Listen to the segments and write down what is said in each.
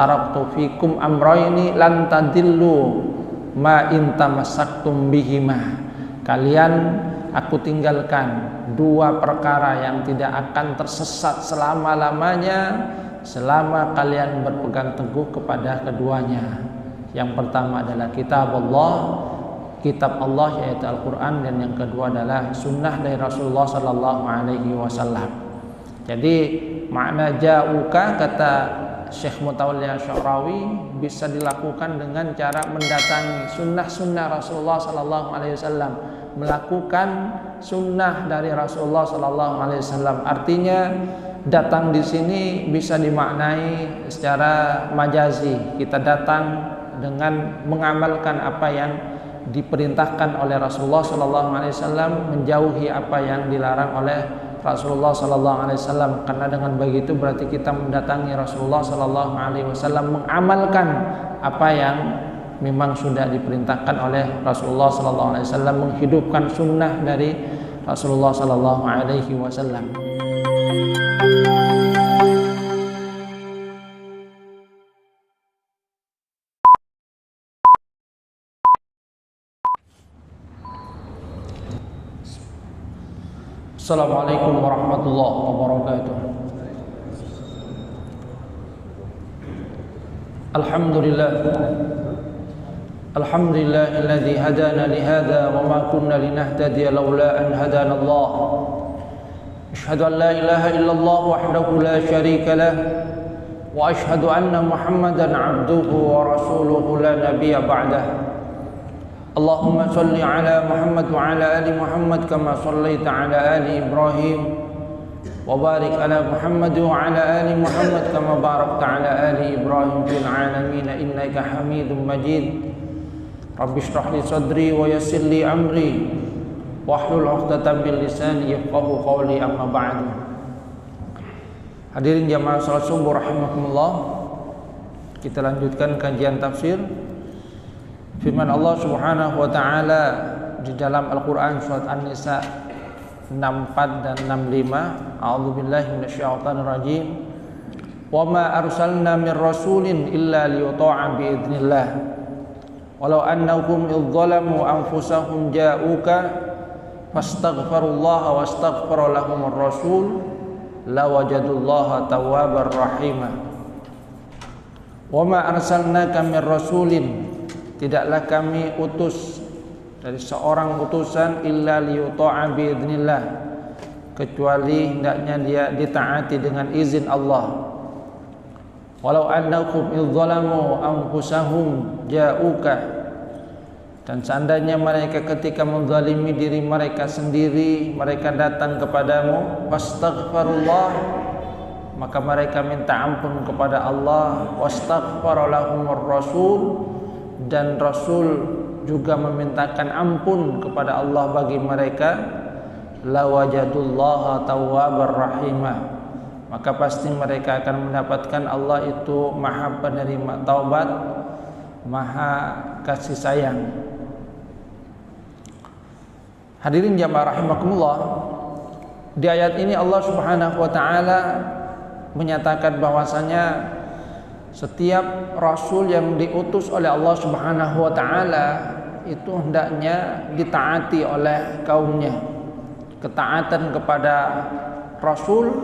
taraktu fikum amrayni lan tadillu ma in tamassaktum bihima. Kalian aku tinggalkan dua perkara yang tidak akan tersesat selama-lamanya selama kalian berpegang teguh kepada keduanya. Yang pertama adalah kitab Allah yaitu Al-Quran, dan yang kedua adalah sunnah dari Rasulullah Sallallahu Alaihi Wasallam. Jadi makna ja'uka, kata Syekh Mutawalli Sya'rawi, bisa dilakukan dengan cara mendatangi sunnah-sunnah Rasulullah Sallallahu Alaihi Wasallam, melakukan sunnah dari Rasulullah Sallallahu Alaihi Wasallam. Artinya datang di sini bisa dimaknai secara majazi. Kita datang dengan mengamalkan apa yang diperintahkan oleh Rasulullah Sallallahu Alaihi Wasallam, menjauhi apa yang dilarang oleh Rasulullah Sallallahu Alaihi Wasallam. Karena dengan begitu berarti kita mendatangi Rasulullah Sallallahu Alaihi Wasallam, mengamalkan apa yang memang sudah diperintahkan oleh Rasulullah Sallallahu Alaihi Wasallam, menghidupkan sunnah dari Rasulullah Sallallahu Alaihi Wasallam. Assalamualaikum warahmatullahi wabarakatuh. Alhamdulillahilladzi hadana lihada wa ma kunna linahtadiya laula an hadana Allah. Asyhadu an la ilaha illallah wahdahu la syarika lah wa asyhadu anna Muhammadan abduhu wa rasuluhu la nabiyya ba'dah. Allahumma salli ala Muhammad wa ala ali Muhammad kama sallaita ala ali Ibrahim wa barik ala Muhammad wa ala ali Muhammad kama barakta ala ali Ibrahim fil alamin innaka Hamidum Majid. Rabbi shrah li sadri wa yassir li amri wahlul 'uqdatam min lisani yafqahu qawli, amma ba'du. Hadirin jamaah salat subuh rahimakumullah, kita lanjutkan kajian tafsir firman Allah Subhanahu wa taala di dalam Al-Qur'an surat An-Nisa 64 dan 65. A'udzubillahi minasyaitonir rajim. Wa ma arsalna mir rasulin illa liyuta'a bi idznillah. Walau annahum idzalamu anfusahum ja'uka fastaghfirullaha wastaghfara lahumur rasul lawajadullaha tawwabar rahima. Wa ma arsalnaka mir rasulin, tidaklah kami utus dari seorang utusan illa liyuta'a biidznillah, kecuali hendaknya dia ditaati dengan izin Allah. Walau annahum idzalamu anfusahum ja'uka, dan seandainya mereka ketika menzalimi diri mereka sendiri mereka datang kepadamu, fastaghfirullah, maka mereka minta ampun kepada Allah, wastaghfara lahumur rasul, dan Rasul juga memintakan ampun kepada Allah bagi mereka, lawajadullaha tawwabar rahimah, maka pasti mereka akan mendapatkan Allah itu maha penerima taubat, maha kasih sayang. Hadirin jamaah rahimakumullah, di ayat ini Allah Subhanahu wa taala menyatakan bahwasanya setiap rasul yang diutus oleh Allah Subhanahu wa taala itu hendaknya ditaati oleh kaumnya. Ketaatan kepada rasul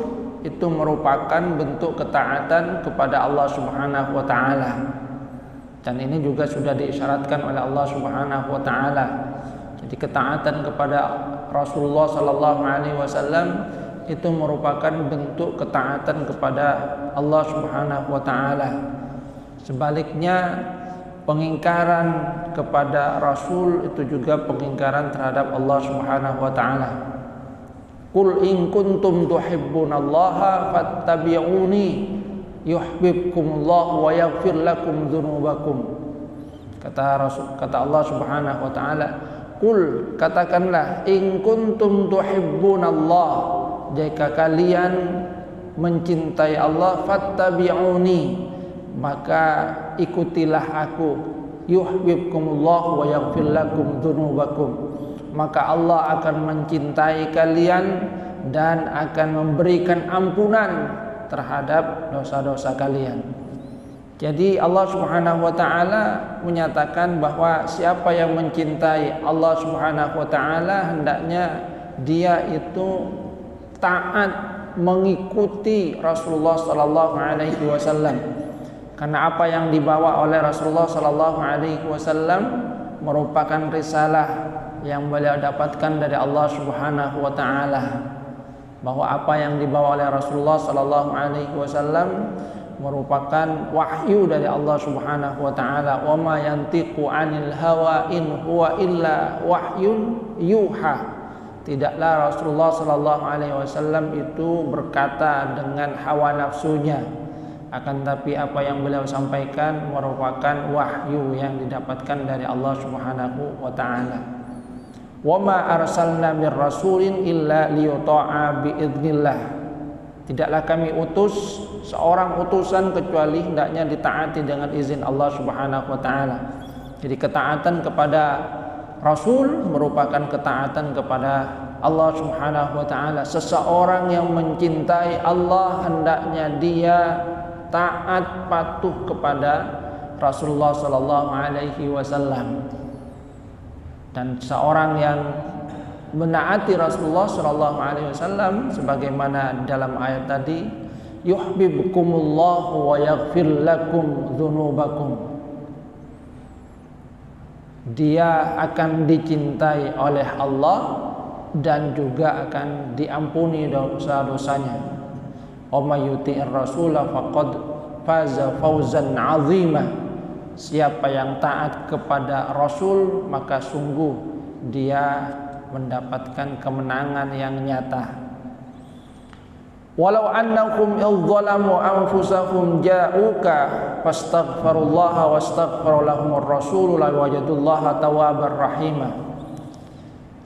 itu merupakan bentuk ketaatan kepada Allah Subhanahu wa taala. Dan ini juga sudah diisyaratkan oleh Allah Subhanahu wa taala. Jadi ketaatan kepada Rasulullah sallallahu alaihi wasallam itu merupakan bentuk ketaatan kepada Allah Subhanahu wa taala. Sebaliknya, pengingkaran kepada Rasul itu juga pengingkaran terhadap Allah Subhanahu wa taala. Qul in kuntum tuhibbunallaha fattabi'uni yuhibbukumullah wa yaghfir lakum dzunubakum. Kata Allah Subhanahu wa taala, qul, katakanlah, in kuntum tuhibbunallah, jika kalian mencintai Allah, fattabi'uni, maka ikutilah aku, yuhibbukumullah wa yaghfir lakum dzunubakum, maka Allah akan mencintai kalian dan akan memberikan ampunan terhadap dosa-dosa kalian. Jadi Allah Subhanahu wa taala menyatakan bahwa siapa yang mencintai Allah Subhanahu wa taala hendaknya dia itu taat mengikuti Rasulullah sallallahu alaihi wasallam. Karena apa yang dibawa oleh Rasulullah sallallahu alaihi wasallam merupakan risalah yang beliau dapatkan dari Allah Subhanahu wa taala. Bahwa apa yang dibawa oleh Rasulullah sallallahu alaihi wasallam merupakan wahyu dari Allah Subhanahu wa taala. Wa ma yantiqu 'anil hawa in huwa illa wahyun yuha. Tidaklah Rasulullah sallallahu alaihi wasallam itu berkata dengan hawa nafsunya, akan tapi apa yang beliau sampaikan merupakan wahyu yang didapatkan dari Allah Subhanahu wa taala. Wa ma arsalna mir rasulin illa liyuta'a bi idznillah. Tidaklah kami utus seorang utusan kecuali hendaknya ditaati dengan izin Allah Subhanahu wa taala. Jadi ketaatan kepada Rasul merupakan ketaatan kepada Allah Subhanahu wa taala. Seseorang yang mencintai Allah hendaknya dia taat patuh kepada Rasulullah sallallahu alaihi wasallam. Dan seorang yang menaati Rasulullah sallallahu alaihi wasallam sebagaimana dalam ayat tadi, yuhibbukumullahu wa yaghfir lakum dzunubakum. Dia akan dicintai oleh Allah dan juga akan diampuni dosa-dosanya. Wa may yuti'ir rasula faqad faza fawzan 'azima. Siapa yang taat kepada Rasul maka sungguh dia mendapatkan kemenangan yang nyata. Walau annahum idzalamu anfusahum ja'uka fastaghfirullaha wastaghfara lahumur rasul la wajadullaha tawwabar rahima.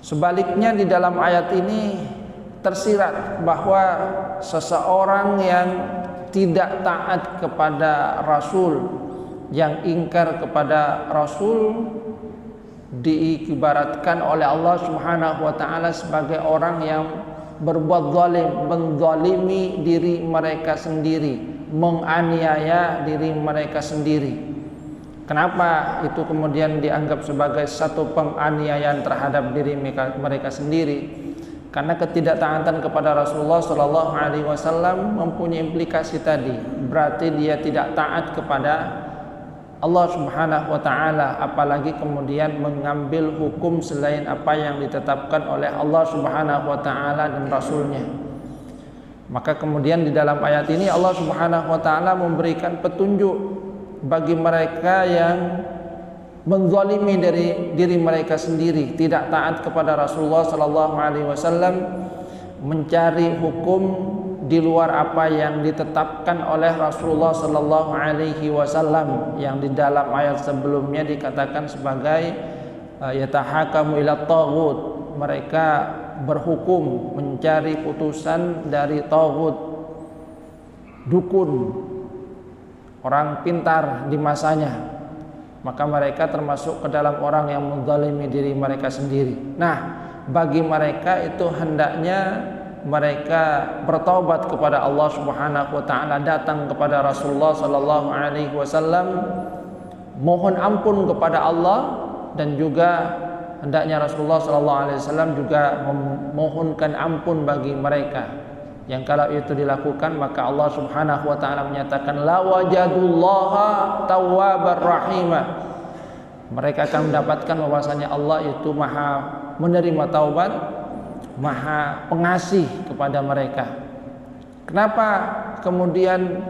Sebaliknya di dalam ayat ini tersirat bahwa seseorang yang tidak taat kepada Rasul, yang ingkar kepada Rasul, diibaratkan oleh Allah Subhanahu wa taala sebagai orang yang berbuat zalim, menzalimi diri mereka sendiri, menganiaya diri mereka sendiri. Kenapa itu kemudian dianggap sebagai satu penganiayaan terhadap diri mereka sendiri? Karena ketidaktaatan kepada Rasulullah sallallahu alaihi wasallam mempunyai implikasi tadi. Berarti dia tidak taat kepada Allah Subhanahu wa taala, apalagi kemudian mengambil hukum selain apa yang ditetapkan oleh Allah Subhanahu wa taala dan Rasulnya. Maka kemudian di dalam ayat ini Allah Subhanahu wa taala memberikan petunjuk bagi mereka yang menzalimi dari diri mereka sendiri, tidak taat kepada Rasulullah sallallahu alaihi wasallam, mencari hukum di luar apa yang ditetapkan oleh Rasulullah sallallahu alaihi wasallam, yang di dalam ayat sebelumnya dikatakan sebagai yatahakamu ila taghut. Mereka berhukum mencari putusan dari taghut, dukun, orang pintar di masanya. Maka mereka termasuk ke dalam orang yang menzalimi diri mereka sendiri. Nah, bagi mereka itu hendaknya mereka bertaubat kepada Allah Subhanahu wa taala, datang kepada Rasulullah sallallahu alaihi wasallam, mohon ampun kepada Allah, dan juga hendaknya Rasulullah sallallahu alaihi wasallam juga memohonkan ampun bagi mereka. Yang kalau itu dilakukan maka Allah Subhanahu wa taala menyatakan la wajadullaha tawwabar rahimah. Mereka akan mendapatkan bahwasanya Allah itu Maha menerima taubat, Maha pengasih kepada mereka. Kenapa kemudian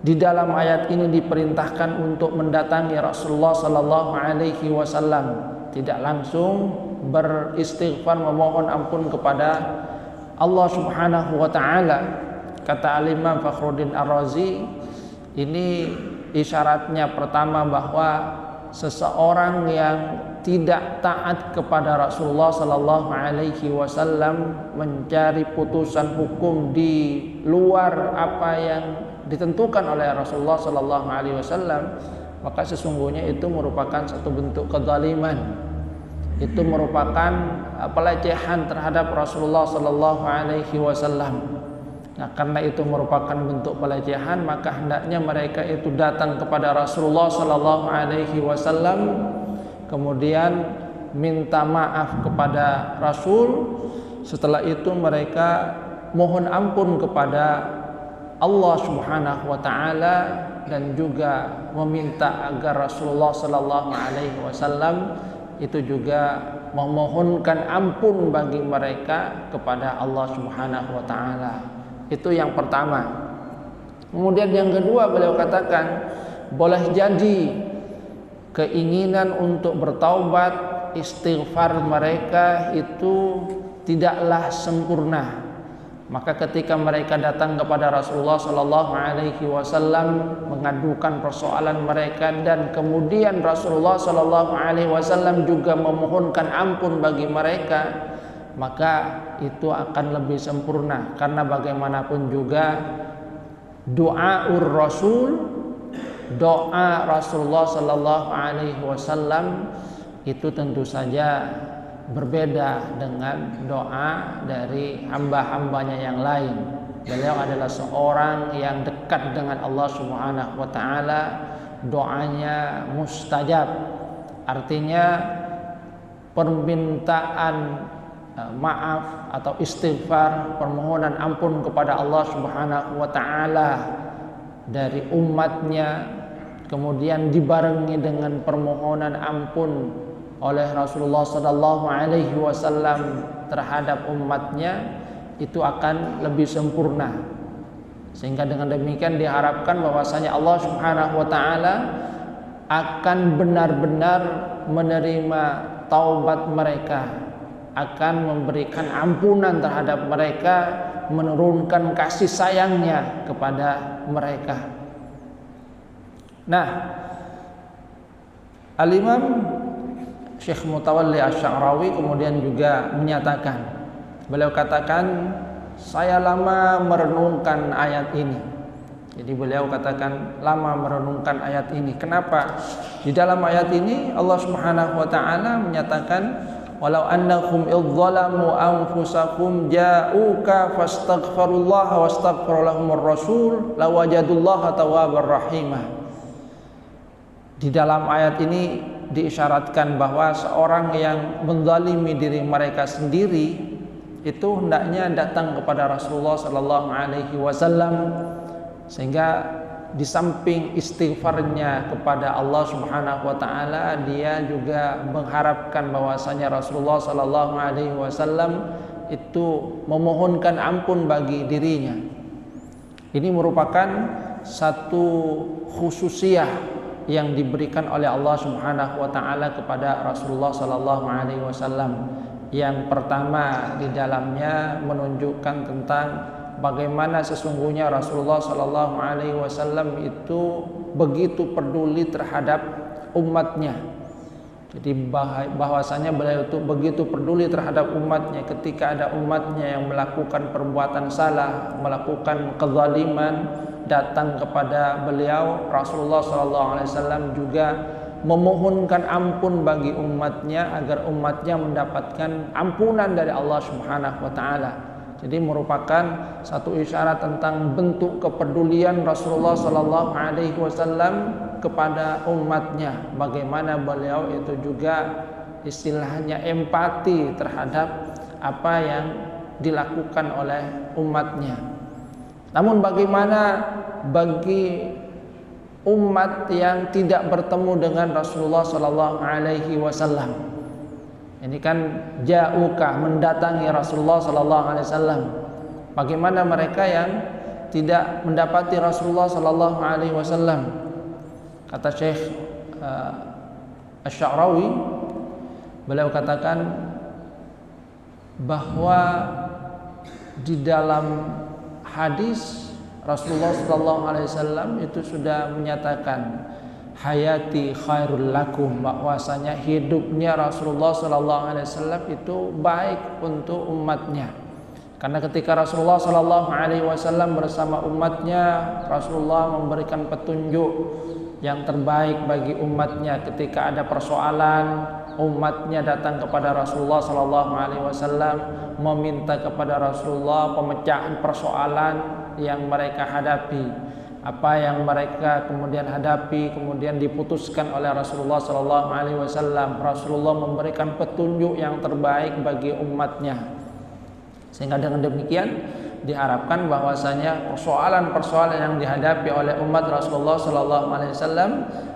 di dalam ayat ini diperintahkan untuk mendatangi Rasulullah sallallahu alaihi wasallam, tidak langsung beristighfar memohon ampun kepada Allah Subhanahu wa taala? Kata Al-Imam Fakhruddin Ar-Razi, ini isyaratnya pertama bahwa seseorang yang tidak taat kepada Rasulullah sallallahu alaihi wasallam mencari putusan hukum di luar apa yang ditentukan oleh Rasulullah sallallahu alaihi wasallam, maka sesungguhnya itu merupakan satu bentuk kezaliman. Itu merupakan pelecehan terhadap Rasulullah sallallahu alaihi wasallam. Nah, karena itu merupakan bentuk pelecehan, maka hendaknya mereka itu datang kepada Rasulullah sallallahu alaihi wasallam, kemudian minta maaf kepada Rasul. Setelah itu mereka mohon ampun kepada Allah Subhanahu wa taala dan juga meminta agar Rasulullah sallallahu alaihi wasallam itu juga memohonkan ampun bagi mereka kepada Allah Subhanahu wa taala. Itu yang pertama. Kemudian yang kedua, beliau katakan boleh jadi keinginan untuk bertaubat, istighfar mereka itu tidaklah sempurna. Maka ketika mereka datang kepada Rasulullah sallallahu alaihi wasallam mengadukan persoalan mereka, dan kemudian Rasulullah sallallahu alaihi wasallam juga memohonkan ampun bagi mereka, maka itu akan lebih sempurna. Karena bagaimanapun juga doaur Rasul, doa Rasulullah sallallahu alaihi wasallam itu tentu saja berbeda dengan doa dari hamba-hambanya yang lain. Beliau adalah seorang yang dekat dengan Allah Subhanahu wa taala, doanya mustajab. Artinya permintaan maaf atau istighfar, permohonan ampun kepada Allah Subhanahu wa taala dari umatnya, kemudian dibarengi dengan permohonan ampun oleh Rasulullah sallallahu alaihi wasallam terhadap umatnya, itu akan lebih sempurna. Sehingga dengan demikian diharapkan bahwasanya Allah Subhanahu wa taala akan benar-benar menerima taubat mereka, akan memberikan ampunan terhadap mereka, menurunkan kasih sayangnya kepada mereka. Nah, Al-Imam Syekh Mutawalli Asy-Sya'rawi kemudian juga menyatakan, beliau katakan, saya lama merenungkan ayat ini. Jadi beliau katakan lama merenungkan ayat ini. Kenapa? Di dalam ayat ini Allah Subhanahu wa taala menyatakan, walau annahum idzalamu anfusakum ja'uka fastaghfirullaha wastaghfara lahumur rasul lawajadullaha tawwabar rahimah. Di dalam ayat ini diisyaratkan bahwa seorang yang menzalimi diri mereka sendiri itu hendaknya datang kepada Rasulullah sallallahu alaihi wasallam, sehingga di samping istighfarnya kepada Allah Subhanahu wa taala, dia juga mengharapkan bahwasanya Rasulullah sallallahu alaihi wasallam itu memohonkan ampun bagi dirinya. Ini merupakan satu khususiyah yang diberikan oleh Allah Subhanahu wa taala kepada Rasulullah sallallahu alaihi wasallam. Yang pertama, di dalamnya menunjukkan tentang bagaimana sesungguhnya Rasulullah sallallahu alaihi wasallam itu begitu peduli terhadap umatnya. Jadi bahwasanya beliau itu begitu peduli terhadap umatnya. Ketika ada umatnya yang melakukan perbuatan salah, melakukan kezaliman, datang kepada beliau, Rasulullah SAW juga memohonkan ampun bagi umatnya agar umatnya mendapatkan ampunan dari Allah Subhanahu wa taala. Jadi merupakan satu isyarat tentang bentuk kepedulian Rasulullah sallallahu alaihi wasallam kepada umatnya. Bagaimana beliau itu juga istilahnya empati terhadap apa yang dilakukan oleh umatnya. Namun bagaimana bagi umat yang tidak bertemu dengan Rasulullah sallallahu alaihi wasallam? Ini kan ja'uka, mendatangi Rasulullah sallallahu alaihi wasallam. Bagaimana mereka yang tidak mendapati Rasulullah sallallahu alaihi wasallam? Kata Syekh Asy-Sya'rawi, beliau katakan bahwa di dalam hadis Rasulullah sallallahu alaihi wasallam itu sudah menyatakan hayati khairul lakum, bahwasanya hidupnya Rasulullah sallallahu alaihi wasallam itu baik untuk umatnya. Karena ketika Rasulullah sallallahu alaihi wasallam bersama umatnya, Rasulullah memberikan petunjuk yang terbaik bagi umatnya. Ketika ada persoalan, umatnya datang kepada Rasulullah Sallallahu Alaihi Wasallam, meminta kepada Rasulullah pemecahan persoalan yang mereka hadapi, apa yang mereka kemudian hadapi kemudian diputuskan oleh Rasulullah Sallallahu Alaihi Wasallam. Rasulullah memberikan petunjuk yang terbaik bagi umatnya, sehingga dengan demikian diharapkan bahwasanya persoalan-persoalan yang dihadapi oleh umat Rasulullah Sallallahu Alaihi Wasallam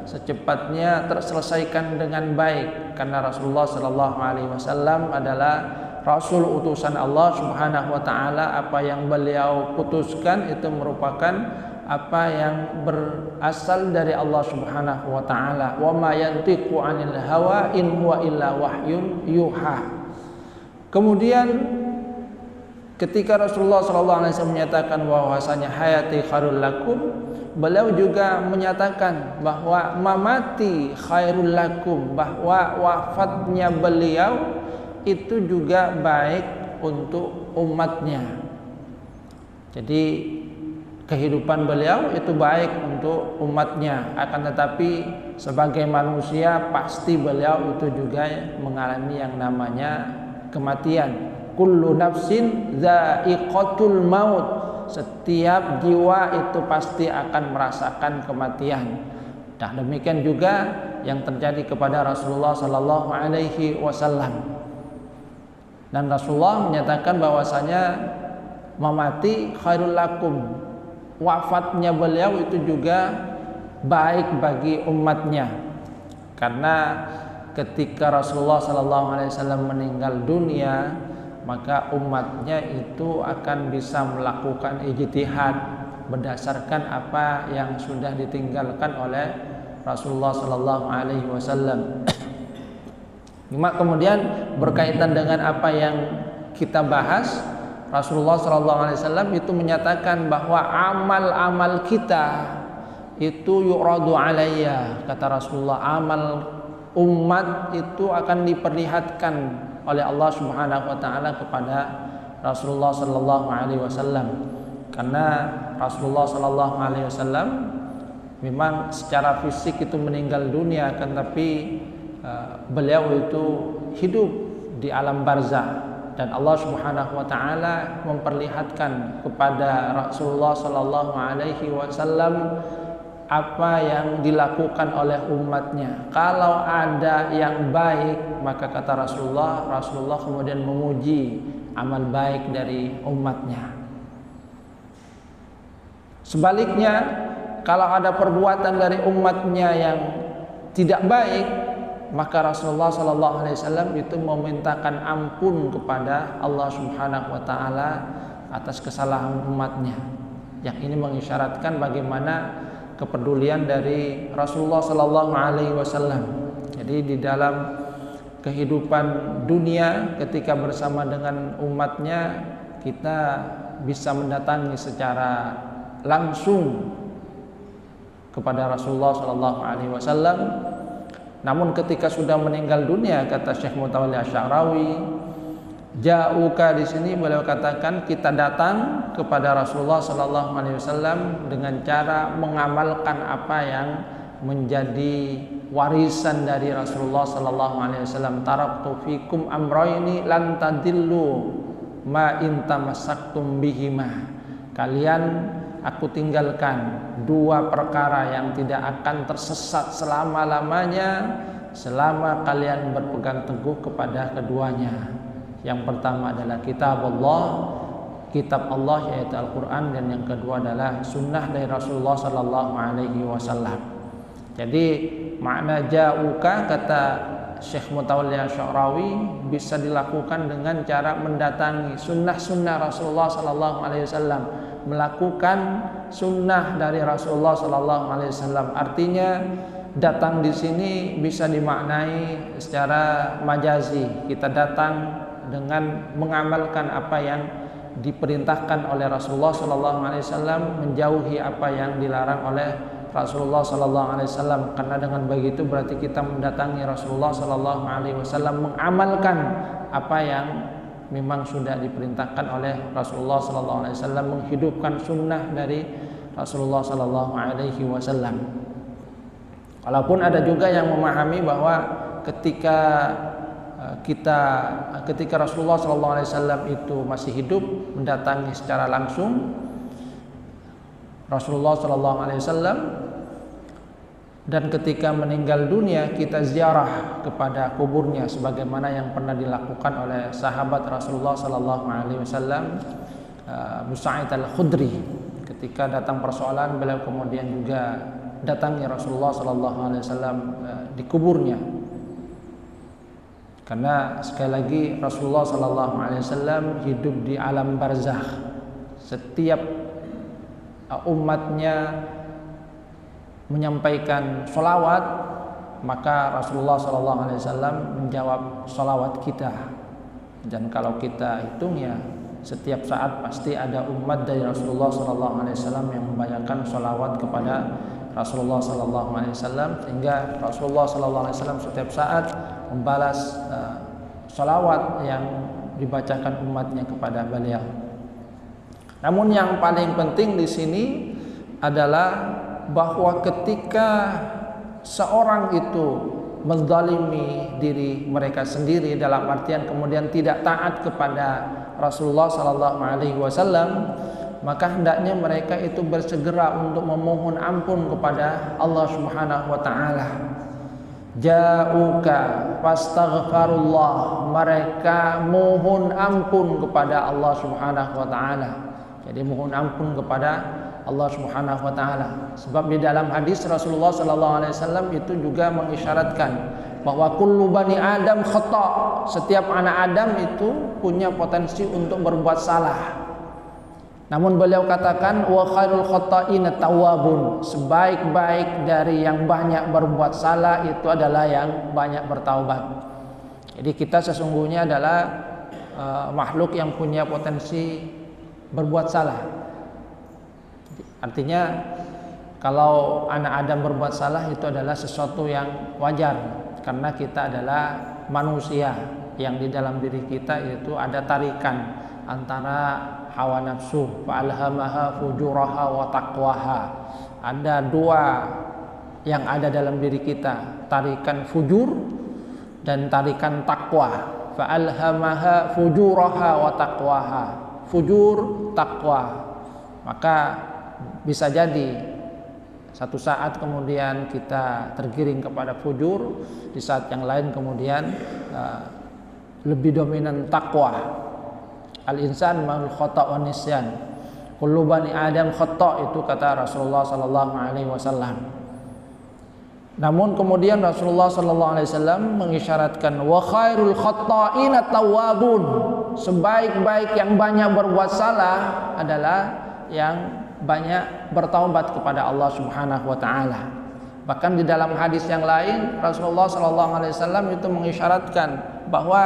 secepatnya terselesaikan dengan baik, karena Rasulullah Sallallahu Alaihi Wasallam adalah Rasul utusan Allah Subhanahu Wa Taala. Apa yang beliau putuskan itu merupakan apa yang berasal dari Allah Subhanahu Wa Taala. Wa ma yantiqu 'anil hawa in huwa illa wahyun yuha. Kemudian ketika Rasulullah SAW menyatakan bahwasanya hayati khairul lakum, beliau juga menyatakan bahwa mamati khairul lakum, bahwa wafatnya beliau itu juga baik untuk umatnya. Jadi kehidupan beliau itu baik untuk umatnya, akan tetapi sebagai manusia pasti beliau itu juga mengalami yang namanya kematian. Kullu nafsin dha'iqatul maut, setiap jiwa itu pasti akan merasakan kematian. Nah, demikian juga yang terjadi kepada Rasulullah Sallallahu Alaihi Wasallam. Dan Rasulullah menyatakan bahwasanya mamati khairul lakum, wafatnya beliau itu juga baik bagi umatnya. Karena ketika Rasulullah Sallallahu Alaihi Wasallam meninggal dunia, maka umatnya itu akan bisa melakukan ijtihad berdasarkan apa yang sudah ditinggalkan oleh Rasulullah Sallallahu Alaihi Wasallam. Kemudian berkaitan dengan apa yang kita bahas, Rasulullah Sallallahu Alaihi Wasallam itu menyatakan bahwa amal-amal kita itu yu'radu alayya, kata Rasulullah, amal umat itu akan diperlihatkan oleh Allah Subhanahu Wa Taala kepada Rasulullah Sallallahu Alaihi Wasallam. Karena Rasulullah Sallallahu Alaihi Wasallam memang secara fisik itu meninggal dunia, kan tapi beliau itu hidup di alam barzah, dan Allah Subhanahu Wa Taala memperlihatkan kepada Rasulullah Sallallahu Alaihi Wasallam apa yang dilakukan oleh umatnya. Kalau ada yang baik, maka kata Rasulullah kemudian memuji amal baik dari umatnya. Sebaliknya, kalau ada perbuatan dari umatnya yang tidak baik, maka Rasulullah Sallallahu Alaihi Wasallam itu memintakan ampun kepada Allah Subhanahu Wa Taala atas kesalahan umatnya. Yang ini mengisyaratkan bagaimana kepedulian dari Rasulullah Sallallahu Alaihi Wasallam. Jadi di dalam kehidupan dunia ketika bersama dengan umatnya, kita bisa mendatangi secara langsung kepada Rasulullah Sallallahu Alaihi Wasallam. Namun ketika sudah meninggal dunia, kata Syekh Mutawalli Asy-Sya'rawi, ja'uka di sini beliau katakan kita datang kepada Rasulullah Sallallahu Alaihi Wasallam dengan cara mengamalkan apa yang menjadi warisan dari Rasulullah Sallallahu Alaihi Wasallam. Taraktu fikum amrayni lan tadillu ma in tamassaktum bihima. Kalian aku tinggalkan dua perkara yang tidak akan tersesat selama-lamanya selama kalian berpegang teguh kepada keduanya. Yang pertama adalah kitab Allah yaitu Al-Quran, dan yang kedua adalah sunnah dari Rasulullah Sallallahu Alaihi Wasallam. Jadi makna ja'uka, kata Syekh Mutawalli Asy-Sya'rawi, bisa dilakukan dengan cara mendatangi sunnah-sunnah Rasulullah Sallallahu Alaihi Wasallam, melakukan sunnah dari Rasulullah Sallallahu Alaihi Wasallam. Artinya datang di sini bisa dimaknai secara majazi. Kita datang dengan mengamalkan apa yang diperintahkan oleh Rasulullah Sallallahu Alaihi Wasallam, menjauhi apa yang dilarang oleh Rasulullah Sallallahu Alaihi Wasallam. Karena dengan begitu berarti kita mendatangi Rasulullah Sallallahu Alaihi Wasallam, mengamalkan apa yang memang sudah diperintahkan oleh Rasulullah Sallallahu Alaihi Wasallam, menghidupkan sunnah dari Rasulullah Sallallahu Alaihi Wasallam. Walaupun ada juga yang memahami bahwa ketika Rasulullah SAW itu masih hidup, mendatangi secara langsung Rasulullah SAW, dan ketika meninggal dunia kita ziarah kepada kuburnya sebagaimana yang pernah dilakukan oleh sahabat Rasulullah SAW, Abu Sa'id Al-Khudri. Ketika datang persoalan, beliau kemudian juga datangi Rasulullah SAW di kuburnya. Karena sekali lagi Rasulullah SAW hidup di alam barzakh. Setiap umatnya menyampaikan sholawat, maka Rasulullah SAW menjawab sholawat kita. Dan kalau kita hitung ya, setiap saat pasti ada umat dari Rasulullah SAW yang membacakan sholawat kepada Rasulullah SAW, sehingga Rasulullah SAW setiap saat membalas sholawat yang dibacakan umatnya kepada beliau. Namun yang paling penting di sini adalah bahwa ketika seorang itu menzalimi diri mereka sendiri, dalam artian kemudian tidak taat kepada Rasulullah SAW, maka hendaknya mereka itu bersegera untuk memohon ampun kepada Allah Subhanahu wa taala. Ja'uka fastaghfarullah, mereka mohon ampun kepada Allah Subhanahu wa taala. Jadi mohon ampun kepada Allah Subhanahu wa taala. Sebab di dalam hadis Rasulullah SAW itu juga mengisyaratkan bahwa kullu bani Adam khata', setiap anak Adam itu punya potensi untuk berbuat salah. Namun beliau katakan wa khairul khata'ina tawwabun, sebaik-baik dari yang banyak berbuat salah itu adalah yang banyak bertaubat. Jadi kita sesungguhnya adalah makhluk yang punya potensi berbuat salah. Artinya kalau anak Adam berbuat salah itu adalah sesuatu yang wajar, karena kita adalah manusia yang di dalam diri kita itu ada tarikan antara hawa nafsu, fa'alhamaha fujuraha wa taqwaha. Ada dua yang ada dalam diri kita, tarikan fujur dan tarikan takwa. Fa'alhamaha fujuraha wa taqwaha. Fujur, takwa. Maka bisa jadi satu saat kemudian kita tergiring kepada fujur, di saat yang lain kemudian lebih dominan takwa. Al-insan ma'al khata' wa nisyan. Kullu bani Adam khata', itu kata Rasulullah SAW. Namun kemudian Rasulullah SAW mengisyaratkan wa khairul khata'ina tawwabun, sebaik-baik yang banyak berbuat salah adalah yang banyak bertaubat kepada Allah Subhanahu wa taala. Bahkan di dalam hadis yang lain Rasulullah SAW itu mengisyaratkan bahwa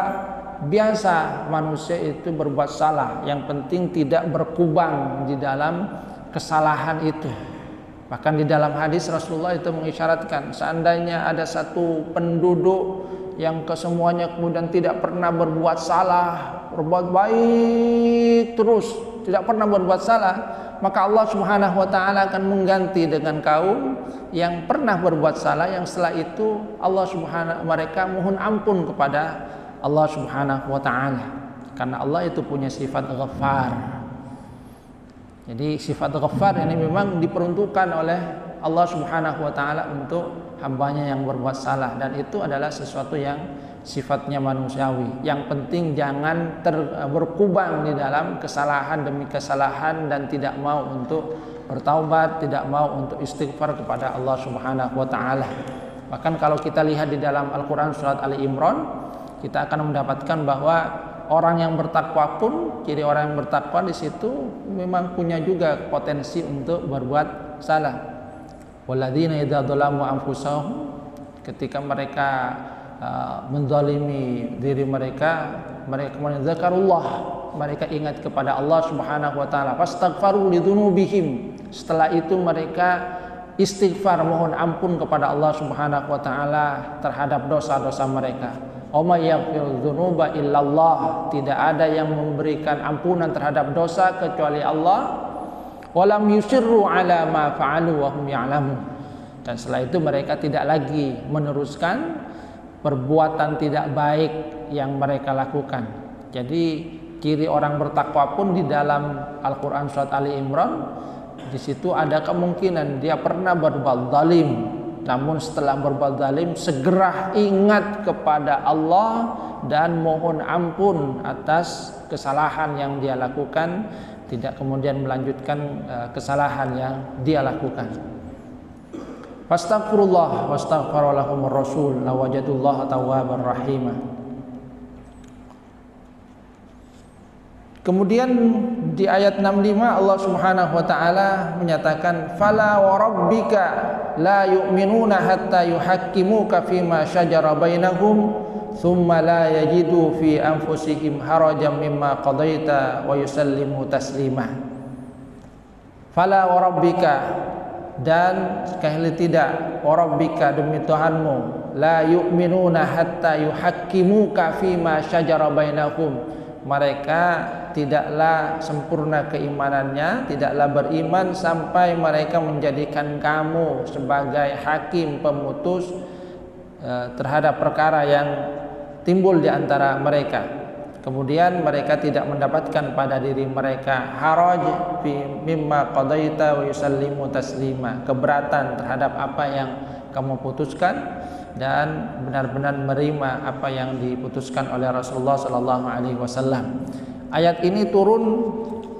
biasa manusia itu berbuat salah, yang penting tidak berkubang di dalam kesalahan itu. Bahkan di dalam hadis Rasulullah itu mengisyaratkan seandainya ada satu penduduk yang kesemuanya kemudian tidak pernah berbuat salah, berbuat baik terus, tidak pernah berbuat salah, maka Allah Subhanahu wa taala akan mengganti dengan kaum yang pernah berbuat salah, yang setelah itu mereka mohon ampun kepada Allah Subhanahu wa taala, karena Allah itu punya sifat Ghaffar. Jadi sifat Ghaffar ini memang diperuntukkan oleh Allah Subhanahu wa taala untuk hambanya yang berbuat salah, dan itu adalah sesuatu yang sifatnya manusiawi. Yang penting jangan berkubang di dalam kesalahan demi kesalahan dan tidak mau untuk bertaubat, tidak mau untuk istighfar kepada Allah Subhanahu wa taala. Bahkan kalau kita lihat di dalam Al-Qur'an surat Ali Imran, kita akan mendapatkan bahwa orang yang bertakwa pun, ciri orang yang bertakwa di situ memang punya juga potensi untuk berbuat salah. Walladzina idza dzalamu anfusahum, ketika mereka menzalimi diri mereka kemudian zakarullah, mereka ingat kepada Allah Subhanahu wa taala, fastaghfaru lidzunubihim, setelah itu mereka istighfar, mohon ampun kepada Allah Subhanahu wa taala terhadap dosa-dosa mereka. Wa may yaghfiru dzunuba illallah, tidak ada yang memberikan ampunan terhadap dosa kecuali Allah. Walam yusirru ala ma fa'alu wa hum ya'lamun, dan setelah itu mereka tidak lagi meneruskan perbuatan tidak baik yang mereka lakukan. Jadi ciri orang bertakwa pun di dalam Al-Quran surat Ali Imran, di situ ada kemungkinan dia pernah berbuat zalim, namun setelah berbuat zalim segera ingat kepada Allah dan mohon ampun atas kesalahan yang dia lakukan, tidak kemudian melanjutkan kesalahan yang dia lakukan. Fastaghfirullah wastaghfara lahumur rasul lawajadullaha tawwabar rahimah. Kemudian di ayat 65 Allah Subhanahu wa taala menyatakan fala wa rabbika la yu'minuna hatta yuhakkimuka fima syajara bainahum thumma la yajidu fi anfusihim harajan mimma qadaita wa yusallimu taslima. Fala wa rabbika, dan sekali tidak, wa rabbika, demi Tuhanmu, la yu'minuna hatta yuhakkimuka fima syajara bainahum, mereka tidaklah sempurna keimanannya, tidaklah beriman sampai mereka menjadikan kamu sebagai hakim pemutus terhadap perkara yang timbul di antara mereka. Kemudian mereka tidak mendapatkan pada diri mereka haraj fi mimma qadaita wa yusallimu taslima, keberatan terhadap apa yang kamu putuskan dan benar-benar menerima apa yang diputuskan oleh Rasulullah sallallahu alaihi wasallam. Ayat ini turun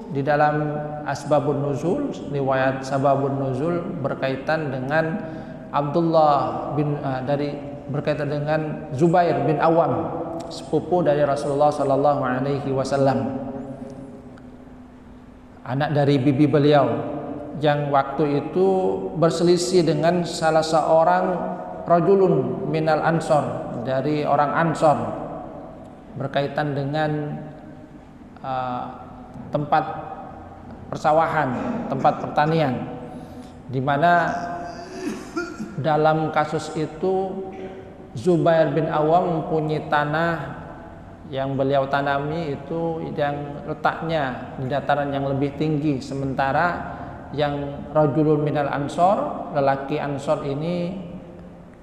di dalam asbabun nuzul, riwayat sababun nuzul berkaitan dengan Abdullah bin berkaitan dengan Zubair bin Awam, sepupu dari Rasulullah sallallahu alaihi wasallam, anak dari bibi beliau, yang waktu itu berselisih dengan salah seorang rajulun minal ansor, dari orang Ansor, berkaitan dengan tempat persawahan, tempat pertanian, di mana dalam kasus itu Zubair bin Awam mempunyai tanah yang beliau tanami itu yang letaknya di dataran yang lebih tinggi, sementara yang rajulun minal ansor, lelaki Ansor ini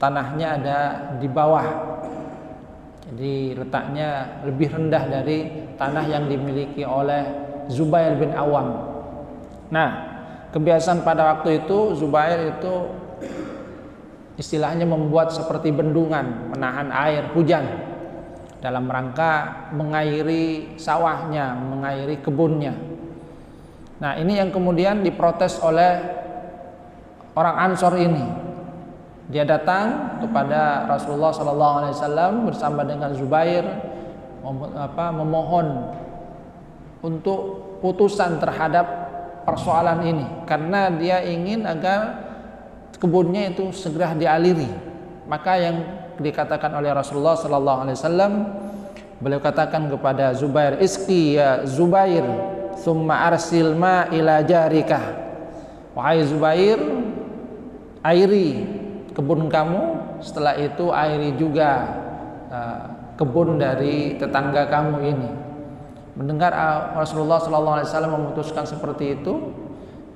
tanahnya ada di bawah, jadi letaknya lebih rendah dari tanah yang dimiliki oleh Zubair bin Awam. Nah, kebiasaan pada waktu itu Zubair itu istilahnya membuat seperti bendungan, menahan air hujan dalam rangka mengairi sawahnya, mengairi kebunnya. Nah, ini yang kemudian diprotes oleh orang Ansor ini. Dia datang kepada Rasulullah SAW bersama dengan Zubair, memohon untuk putusan terhadap persoalan ini, karena dia ingin agar kebunnya itu segera dialiri. Maka yang dikatakan oleh Rasulullah SAW, beliau katakan kepada Zubair, iski ya Zubair thumma arsil ma ila jarika, wahai Zubair, airi kebun kamu, setelah itu airi juga kebun dari tetangga kamu ini. Mendengar Rasulullah SAW memutuskan seperti itu,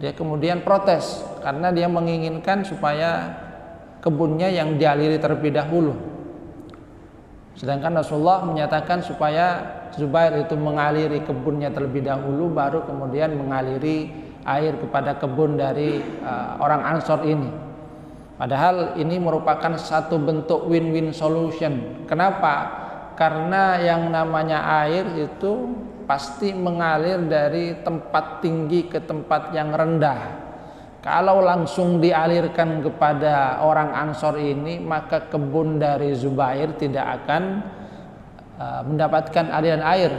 dia kemudian protes karena dia menginginkan supaya kebunnya yang dialiri terlebih dahulu. Sedangkan Rasulullah menyatakan supaya Zubair itu mengaliri kebunnya terlebih dahulu, baru kemudian mengaliri air kepada kebun dari orang Ansor ini. Padahal ini merupakan satu bentuk win-win solution. Kenapa? Karena yang namanya air itu pasti mengalir dari tempat tinggi ke tempat yang rendah. Kalau langsung dialirkan kepada orang Ansor ini, maka kebun dari Zubair tidak akan mendapatkan aliran air,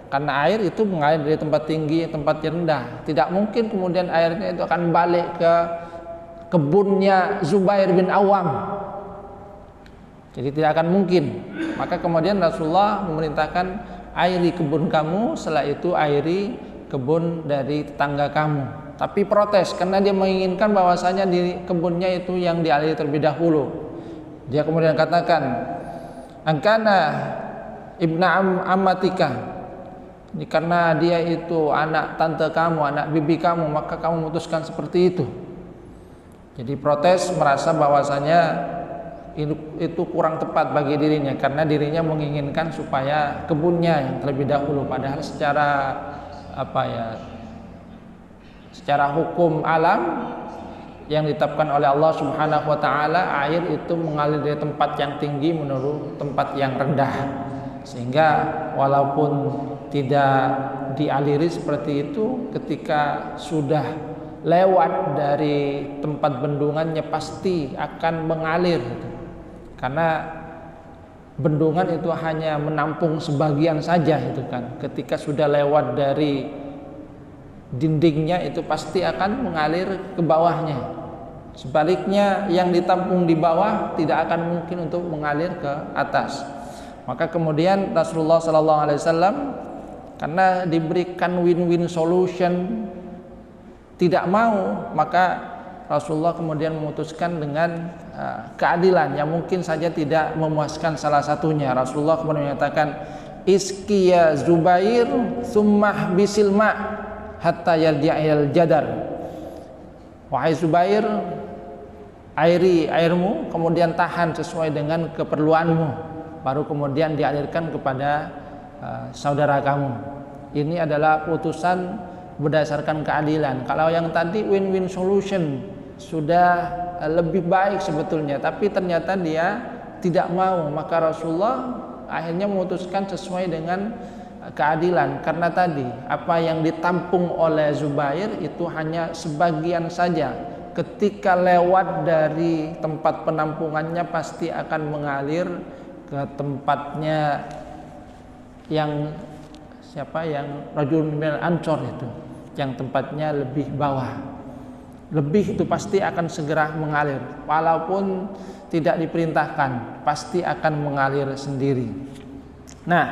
karena air itu mengalir dari tempat tinggi tempat yang rendah. Tidak mungkin kemudian airnya itu akan balik ke kebunnya Zubair bin Awam, jadi tidak akan mungkin. Maka kemudian Rasulullah memerintahkan, airi kebun kamu, setelah itu airi kebun dari tetangga kamu. Tapi protes karena dia menginginkan bahwasanya di kebunnya itu yang dialiri terlebih dahulu. Dia kemudian katakan, angkana ibna ammatika, ini karena dia itu anak tante kamu, anak bibi kamu, maka kamu memutuskan seperti itu. Jadi protes, merasa bahwasanya itu kurang tepat bagi dirinya, karena dirinya menginginkan supaya kebunnya yang terlebih dahulu, padahal secara secara hukum alam yang ditetapkan oleh Allah Subhanahu wa taala, air itu mengalir dari tempat yang tinggi menuju tempat yang rendah, sehingga walaupun tidak dialiri seperti itu, ketika sudah lewat dari tempat bendungannya pasti akan mengalir, karena bendungan itu hanya menampung sebagian saja itu kan. Ketika sudah lewat dari dindingnya itu pasti akan mengalir ke bawahnya. Sebaliknya yang ditampung di bawah tidak akan mungkin untuk mengalir ke atas. Maka kemudian Rasulullah SAW karena diberikan win-win solution tidak mau, maka Rasulullah kemudian memutuskan dengan keadilan yang mungkin saja tidak memuaskan salah satunya. Rasulullah kemudian menyatakan, iski ya Zubair summah bisil ma hatta yarji'il jadar. Wahai Zubair, airi airmu, kemudian tahan sesuai dengan keperluanmu, baru kemudian dialirkan kepada saudara kamu. Ini adalah putusan berdasarkan keadilan. Kalau yang tadi win-win solution sudah lebih baik sebetulnya, tapi ternyata dia tidak mau, maka Rasulullah akhirnya memutuskan sesuai dengan keadilan, karena tadi apa yang ditampung oleh Zubair itu hanya sebagian saja. Ketika lewat dari tempat penampungannya pasti akan mengalir ke tempatnya yang rajul minal ansor itu, yang tempatnya lebih bawah. Lebih itu pasti akan segera mengalir, walaupun tidak diperintahkan, pasti akan mengalir sendiri. Nah,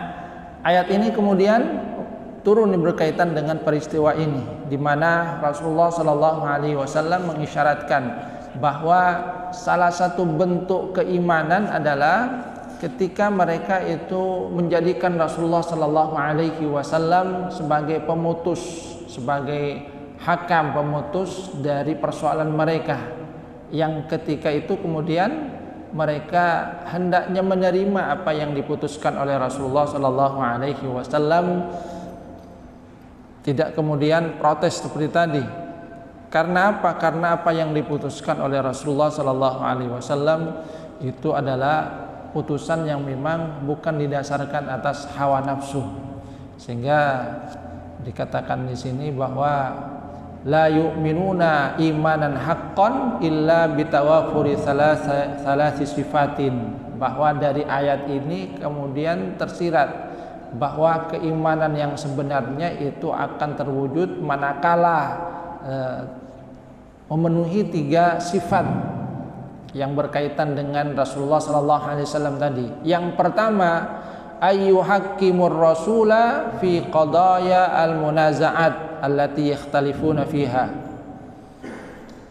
ayat ini kemudian turun berkaitan dengan peristiwa ini, di mana Rasulullah SAW mengisyaratkan bahwa salah satu bentuk keimanan adalah ketika mereka itu menjadikan Rasulullah SAW sebagai pemutus, sebagai hakam pemutus dari persoalan mereka, yang ketika itu kemudian mereka hendaknya menerima apa yang diputuskan oleh Rasulullah SAW, tidak kemudian protes seperti tadi. Karena apa? Karena apa yang diputuskan oleh Rasulullah SAW itu adalah putusan yang memang bukan didasarkan atas hawa nafsu, sehingga dikatakan di sini bahwa la yu'minuna imanan haqqan illa bitawafuri salasi sifatin, bahwa dari ayat ini kemudian tersirat bahwa keimanan yang sebenarnya itu akan terwujud manakala memenuhi 3 sifat yang berkaitan dengan Rasulullah SAW tadi. Yang pertama, ayyuhakkimur rasula fi qadaya al-munaza'at allati yakhtalifuna fiha,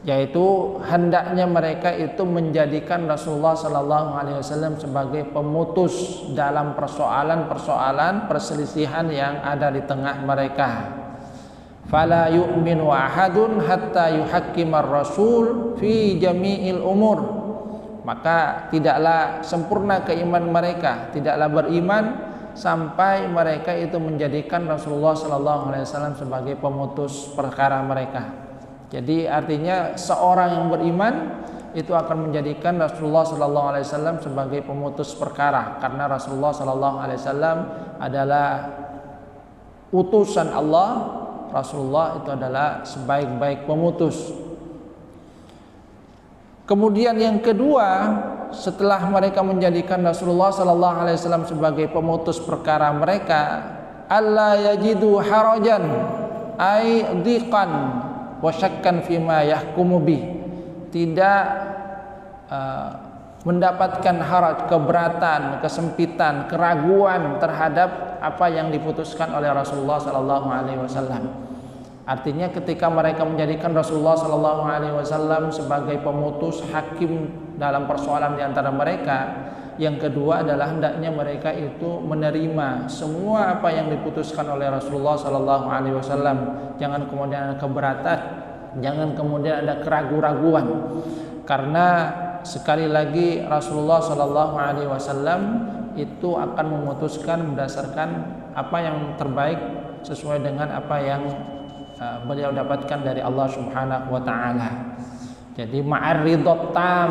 yaitu hendaknya mereka itu menjadikan Rasulullah SAW sebagai pemutus dalam persoalan-persoalan perselisihan yang ada di tengah mereka. Fala yu'minu ahadun hatta yuhakkimar rasul fi jami'il umur, maka tidaklah sempurna keimanan mereka, tidaklah beriman sampai mereka itu menjadikan Rasulullah SAW sebagai pemutus perkara mereka. Jadi artinya seorang yang beriman itu akan menjadikan Rasulullah SAW sebagai pemutus perkara, karena Rasulullah SAW adalah utusan Allah. Rasulullah itu adalah sebaik-baik pemutus. Kemudian yang kedua, setelah mereka menjadikan Rasulullah SAW sebagai pemutus perkara mereka, alla yajidu harajan ay dhiqan wa syakkan fima yahkumu bih, tidak mendapatkan haraj, keberatan, kesempitan, keraguan terhadap apa yang diputuskan oleh Rasulullah SAW. Artinya ketika mereka menjadikan Rasulullah SAW sebagai pemutus hakim dalam persoalan di antara mereka, yang kedua adalah hendaknya mereka itu menerima semua apa yang diputuskan oleh Rasulullah SAW. Jangan kemudian ada keberatan, jangan kemudian ada keraguan-raguan, karena sekali lagi Rasulullah Shallallahu Alaihi Wasallam itu akan memutuskan berdasarkan apa yang terbaik sesuai dengan apa yang beliau dapatkan dari Allah Subhanahu Wa Taala. Jadi ma'ar-ridho tam,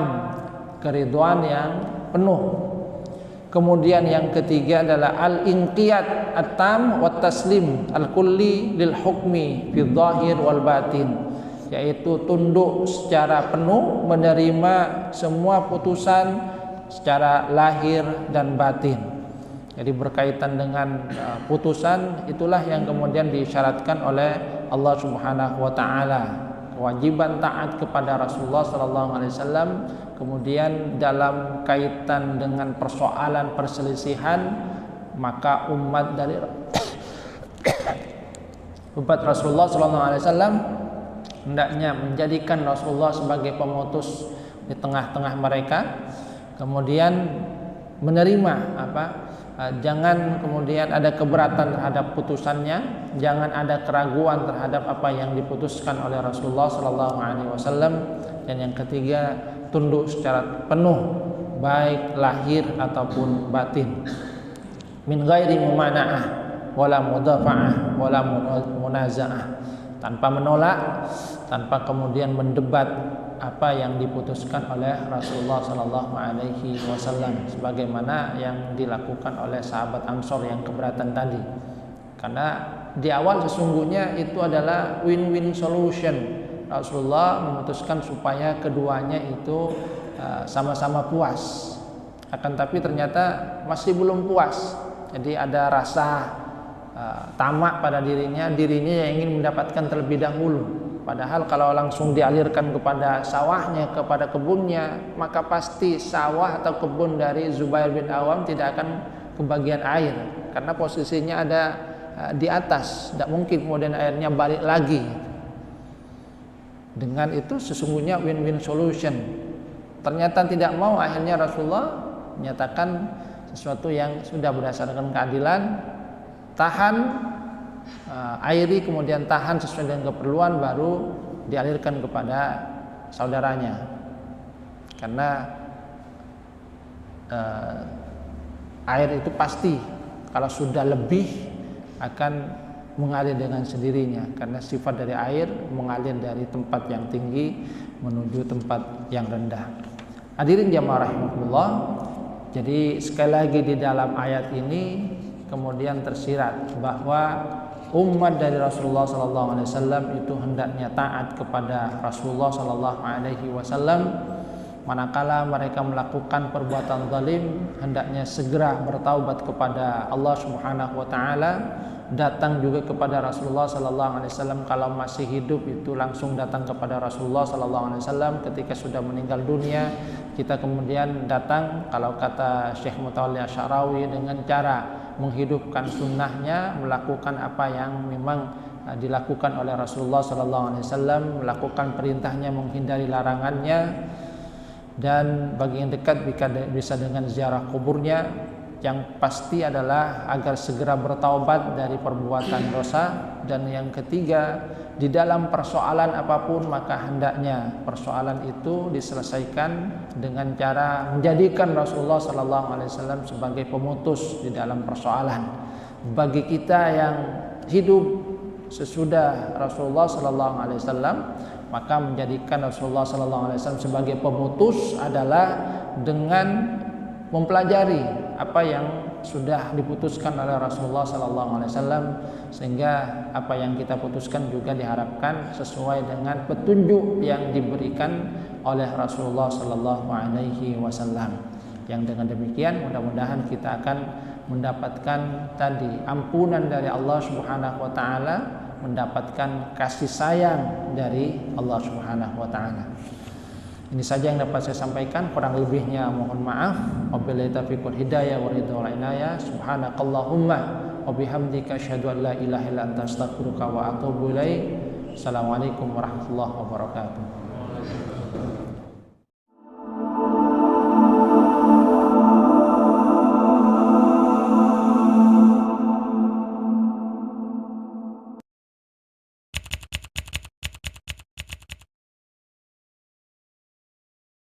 keridhaan yang penuh. Kemudian yang ketiga adalah al-inqiyad at-tam wa taslim al-kulli lil hukmi fi dhahir wal batin, yaitu tunduk secara penuh menerima semua putusan secara lahir dan batin. Jadi berkaitan dengan putusan itulah yang kemudian disyaratkan oleh Allah Subhanahu wa taala. Kewajiban taat kepada Rasulullah sallallahu alaihi wasallam. Kemudian dalam kaitan dengan persoalan perselisihan, maka umat Rasulullah sallallahu alaihi wasallam hendaknya menjadikan Rasulullah sebagai pemutus di tengah-tengah mereka. Kemudian menerima jangan kemudian ada keberatan terhadap putusannya, jangan ada keraguan terhadap apa yang diputuskan oleh Rasulullah sallallahu alaihi wasallam. Dan yang ketiga, tunduk secara penuh baik lahir ataupun batin. Min ghairi mumana'ah wala mudafa'ah wala munaza'ah, tanpa menolak, tanpa kemudian mendebat apa yang diputuskan oleh Rasulullah sallallahu alaihi wasallam, sebagaimana yang dilakukan oleh sahabat Ansor yang keberatan tadi. Karena di awal sesungguhnya itu adalah win-win solution. Rasulullah memutuskan supaya keduanya itu sama-sama puas. Akan tapi ternyata masih belum puas. Jadi ada rasa tamak pada dirinya yang ingin mendapatkan terlebih dahulu. Padahal kalau langsung dialirkan kepada sawahnya, kepada kebunnya, maka pasti sawah atau kebun dari Zubair bin Awam tidak akan kebagian air, karena posisinya ada di atas, tidak mungkin kemudian airnya balik lagi. Dengan itu sesungguhnya win-win solution. Ternyata tidak mau, akhirnya Rasulullah menyatakan sesuatu yang sudah berdasarkan keadilan, tahan, airi, kemudian tahan sesuai dengan keperluan, baru dialirkan kepada saudaranya. Karena air itu pasti kalau sudah lebih akan mengalir dengan sendirinya, karena sifat dari air mengalir dari tempat yang tinggi menuju tempat yang rendah. Hadirin jamaah rahimakumullah. Jadi sekali lagi di dalam ayat ini kemudian tersirat bahwa umat dari Rasulullah sallallahu alaihi wasallam itu hendaknya taat kepada Rasulullah sallallahu alaihi wasallam. Manakala mereka melakukan perbuatan zalim, hendaknya segera bertaubat kepada Allah Subhanahu wa taala, datang juga kepada Rasulullah sallallahu alaihi wasallam. Kalau masih hidup itu langsung datang kepada Rasulullah sallallahu alaihi wasallam. Ketika sudah meninggal dunia, kita kemudian datang, kalau kata Syekh Mutawalli Asy'arawi, dengan cara menghidupkan sunnahnya, melakukan apa yang memang dilakukan oleh Rasulullah sallallahu alaihi wasallam, melakukan perintahnya, menghindari larangannya. Dan bagi yang dekat bisa dengan ziarah kuburnya. Yang pasti adalah agar segera bertaubat dari perbuatan dosa. Dan yang ketiga, di dalam persoalan apapun maka hendaknya persoalan itu diselesaikan dengan cara menjadikan Rasulullah SAW sebagai pemutus di dalam persoalan. Bagi kita yang hidup sesudah Rasulullah SAW, maka menjadikan Rasulullah SAW sebagai pemutus adalah dengan mempelajari apa yang sudah diputuskan oleh Rasulullah SAW, sehingga apa yang kita putuskan juga diharapkan sesuai dengan petunjuk yang diberikan oleh Rasulullah SAW. Yang dengan demikian mudah-mudahan kita akan mendapatkan tadi ampunan dari Allah Subhanahu wa taala, mendapatkan kasih sayang dari Allah Subhanahu wa taala. Ini saja yang dapat saya sampaikan, kurang lebihnya mohon maaf. Wabillahi taufiq wal hidayah wa ridha wal inayah. Subhanakallahumma wa bihamdika asyhadu an la ilaha illa anta astaghfiruka wa atubu ilaik. Assalamualaikum warahmatullahi wabarakatuh.